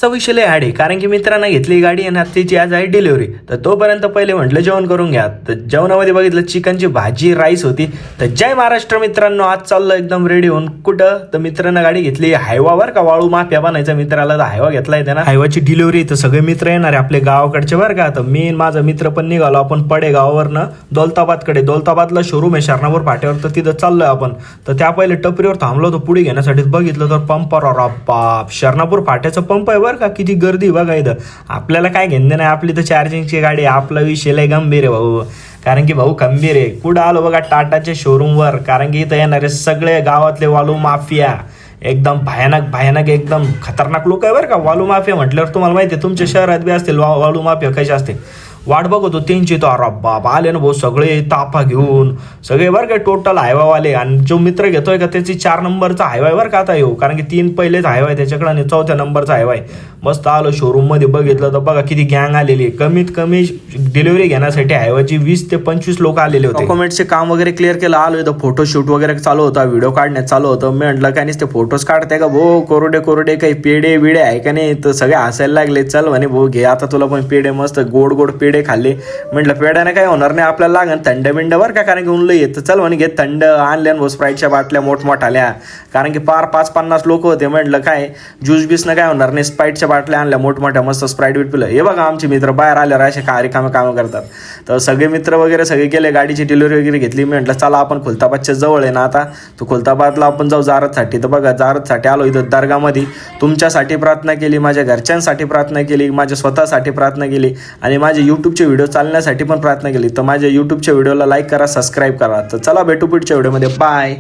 आजचा विषय लय हाड आहे, कारण की मित्रांना घेतली गाडी आणि तिची आज आहे डिलिव्हरी. तर तोपर्यंत पहिले म्हटलं जेवण करून घ्या. तर जेवणामध्ये बघितलं चिकनची भाजी राईस होती. तर जय महाराष्ट्र मित्रांनो, आज चाललं एकदम रेडी होऊन कुठं. तर मित्रांना गाडी घेतली हायवावर का वाळू माफिया बनायचा मित्राला. तर हायवा घेतलाय त्यानं, हायवाची डिलिव्हरी. तर सगळे मित्र येणार आहे आपले गावाकडचे बरं का. तर मी माझा मित्र पण निघालो आपण पडे गावावरनं दौलताबादकडे. दौलताबादला शोरूम आहे शरणापूर फाट्यावर, तर तिथं चाललोय आपण. तर त्या पहिले टपरीवर थांबलो होतो पुढे घेण्यासाठी. बघितलं तर पंपावर बाप शरणापूर फाट्याचा पंप आहे बरं का. किती गर्दी बघा इथं. आपल्याला काय घेणं नाही, आपली तर चार्जिंगची गाडी. आपला विषय लय गंभीर आहे भाऊ, कारण की भाऊ खंबीर आहे. कुठं आलो बघा टाटाच्या शोरूमवर, कारण की इथं येणारे सगळे गावातले वालू माफिया एकदम भयानक भयानक एकदम खतरनाक लोक आहे बरं का. वालू माफिया म्हटल्यावर तुम्हाला माहिती आहे तुमच्या शहरात बी असतील वालू माफिया कसे असते. वाट बघतो त्यांची. तो अरे बाबा आले ना भाऊ सगळे ताफा घेऊन सगळे बरं का. टोटल हायवावाले. आणि जो मित्र घेतोय का त्याची 4 नंबरचा हायवा बरं का आता येऊ, कारण की 3 पहिलेच हायवा आहे त्याच्याकडे आणि 4थ्या नंबरचा हायवा आहे. मस्त आलो शोरूम मध्ये बघितलं तर बघा किती गँग आलेली. कमीत कमी डिलिव्हरी घेण्यासाठी हायवाची 20 ते 25 लोक आलेले होते. डॉक्युमेंटचे काम वगैरे क्लिअर केलं. आलो इथं फोटोशूट वगैरे चालू होता, व्हिडिओ काढण्यात चालू होतं. मी म्हटलं काय नाही ते फोटोज काढते का भाऊ, कोरडे कोरडे काही पेढे बिडे आहे का नाही. तर सगळे हसायला लागले. चल म्हणे भाऊ घे आता तुला पण पेढे, मस्त गोड गोड पेढे खाल्ले. म्हटलं पेढ्याने काय होणार नाही आपल्याला, लागन थंड बिंड बरं का, कारण की उनलं येतं. चल म्हणे घे थंड आणल्या भाऊ स्प्राईटच्या बाटल्या मोठमोठाल्या, कारण की पार 5-50 लोक होते. म्हटलं काय ज्यूस बीसनं काय होणार नाही, स्प्राईटच्या बाटल्या आणल्या मोठमोठ्या, मस्त स्प्राईट बीट पिलं. हे बघा आमचे मित्र बाहेर आल्यावर असे कामं करतात. तर सगळे मित्र वगैरे सगळे गेले, गाडीची डिलिव्हरी वगैरे घेतली. मी म्हटलं चला आपण खुलताबादच्या जवळ आहे ना आता, तर खुलताबादला आपण जाऊ जारतसाठी. तर बघा जारतसाठी आलो. इथं दर्गामध्ये तुमच्यासाठी प्रार्थना केली, माझ्या घरच्यांसाठी प्रार्थना केली, माझ्या स्वतःसाठी प्रार्थना केली आणि माझे यूट्यूबचे व्हिडिओ चालण्यासाठी पण प्रार्थना केली. तर माझ्या यूट्यूबच्या व्हिडिओला लाईक करा, सबस्क्राईब करा. तर चला भेटू पुढच्या व्हिडिओमध्ये. बाय.